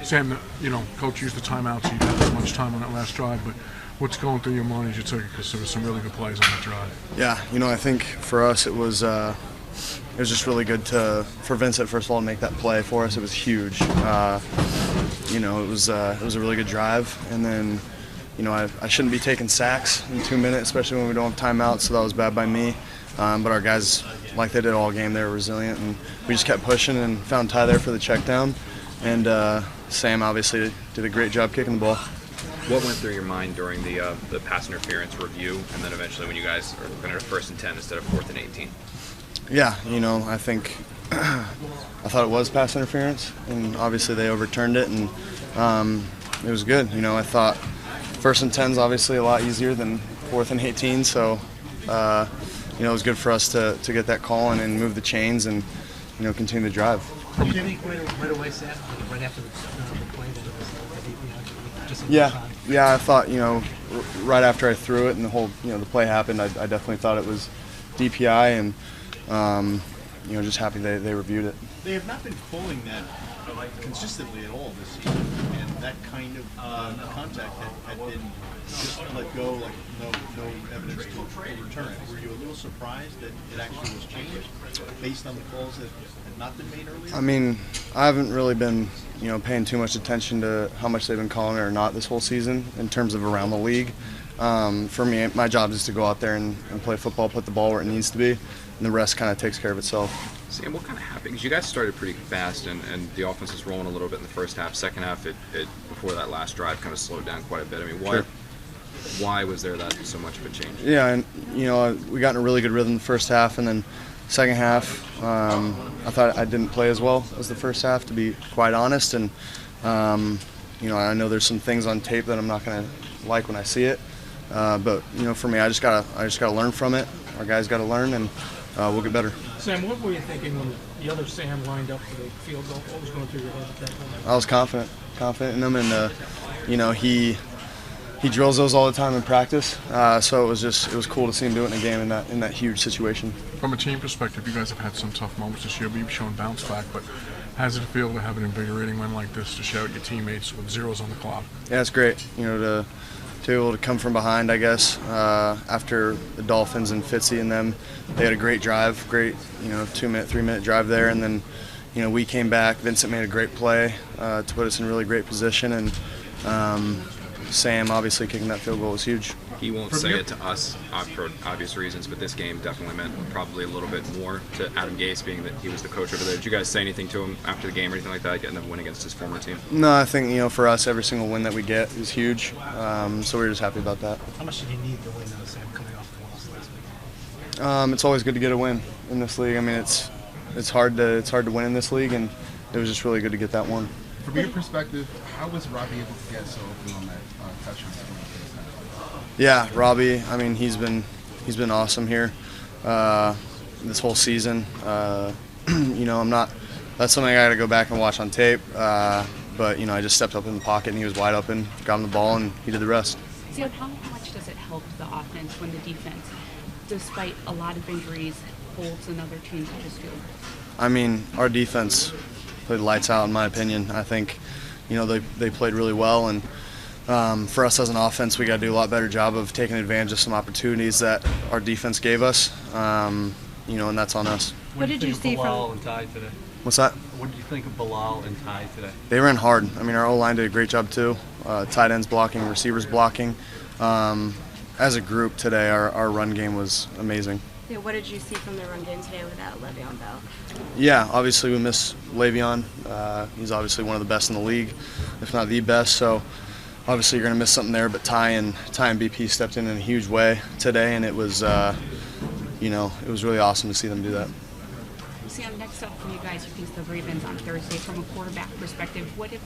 Sam, Coach used the timeouts. So you didn't have much time on that last drive, but what's going through your mind as you took it? Because there were some really good plays on that drive. Yeah, I think for us it was just really good for Vincent, first of all, to make that play for us. It was huge. It was a really good drive, and then I shouldn't be taking sacks in 2 minutes, especially when we don't have timeouts. So that was bad by me. But our guys, like they did all game, they were resilient, and we just kept pushing and found Ty there for the check down. And Sam obviously did a great job kicking the ball. What went through your mind during the pass interference review, and then eventually when you guys are looking at 1st and 10 instead of 4th and 18? Yeah, I think I thought it was pass interference, and obviously they overturned it, and it was good. I thought 1st and 10 is obviously a lot easier than 4th and 18, so it was good for us to get that call and move the chains and continue the drive. Did you think right away, Sam, right after the play that it was just Yeah, I thought right after I threw it and the whole the play happened, I definitely thought it was DPI, and just happy they reviewed it. They have not been calling that consistently at all this season, and that kind of contact had been just let go, like no evidence to overturn it. Were you a little surprised that it actually was changed based on the calls that had not been made earlier? I mean, I haven't really been paying too much attention to how much they've been calling it or not this whole season in terms of around the league. For me, my job is to go out there and play football, put the ball where it needs to be, and the rest kind of takes care of itself. Sam, what kind of happened? Because you guys started pretty fast, and the offense was rolling a little bit in the first half. Second half, it before that last drive kind of slowed down quite a bit. I mean, why was there that so much of a change? Yeah, and we got in a really good rhythm the first half, and then second half, I thought I didn't play as well as the first half, to be quite honest. And I know there's some things on tape that I'm not going to like when I see it, but for me, I just gotta learn from it. Our guys got to learn, and we'll get better. Sam, what were you thinking when the other Sam lined up for the field goal? What was going through your head at that moment? I was confident in him, and he drills those all the time in practice. So it was cool to see him do it in a game in that huge situation. From a team perspective, you guys have had some tough moments this year, but you've shown bounce back. But how does it feel to have an invigorating win like this to shout your teammates with zeros on the clock? Yeah, it's great. To be able to come from behind, I guess, after the Dolphins and Fitzy and them, they had a great drive, great 2-minute, 3-minute drive there, and then we came back. Vincent made a great play to put us in a really great position, and Sam obviously kicking that field goal was huge. He won't say it to us for obvious reasons, but this game definitely meant probably a little bit more to Adam Gase, being that he was the coach over there. Did you guys say anything to him after the game or anything like that, getting a win against his former team? No, I think for us, every single win that we get is huge, so we're just happy about that. How much did you need to win, Sam, coming off the loss last week? It's always good to get a win in this league. I mean, it's hard to win in this league, and it was just really good to get that one. From your perspective, how was Robbie able to get so open on that touchdown? Yeah, Robbie. I mean, he's been awesome here this whole season. I'm not. That's something I got to go back and watch on tape. But I just stepped up in the pocket and he was wide open, got him the ball, and he did the rest. Sam, how much does it help the offense when the defense, despite a lot of injuries, holds another team's just field? I mean, our defense played lights out, in my opinion. I think, they played really well, and for us as an offense, we got to do a lot better job of taking advantage of some opportunities that our defense gave us, and that's on us. What did you see from Bilal and Ty today? What's that? What did you think of Bilal and Ty today? They ran hard. I mean, our O-line did a great job too. Tight ends blocking, receivers blocking. As a group today, our run game was amazing. Yeah, what did you see from the run game today without Le'Veon Bell? Yeah, obviously we miss Le'Veon. He's obviously one of the best in the league, if not the best. So obviously you're going to miss something there. But Ty and BP stepped in a huge way today, and it was, it was really awesome to see them do that. Sam, next up for you guys, you face the Ravens on Thursday. From a quarterback perspective, what have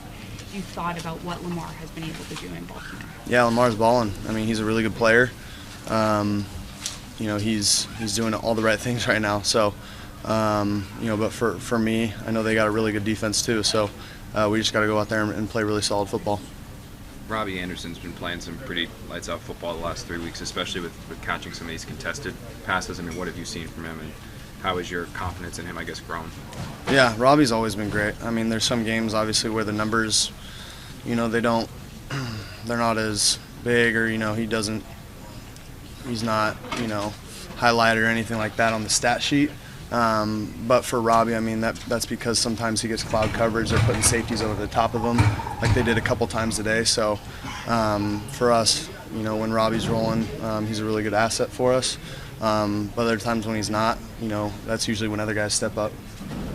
you thought about what Lamar has been able to do in Baltimore? Yeah, Lamar's balling. I mean, he's a really good player. He's doing all the right things right now. So, but for me, I know they got a really good defense too. So we just got to go out there and play really solid football. Robbie Anderson's been playing some pretty lights-out football the last 3 weeks, especially with catching some of these contested passes. I mean, what have you seen from him, and how has your confidence in him, I guess, grown? Yeah, Robbie's always been great. I mean, there's some games, obviously, where the numbers you know, they're not as big, or, you know, he's not, you know, highlighted or anything like that on the stat sheet. But for Robbie, I mean, that's because sometimes he gets cloud coverage. They're putting safeties over the top of him, like they did a couple times today. So for us, you know, when Robbie's rolling, he's a really good asset for us. But other times when he's not, you know, that's usually when other guys step up.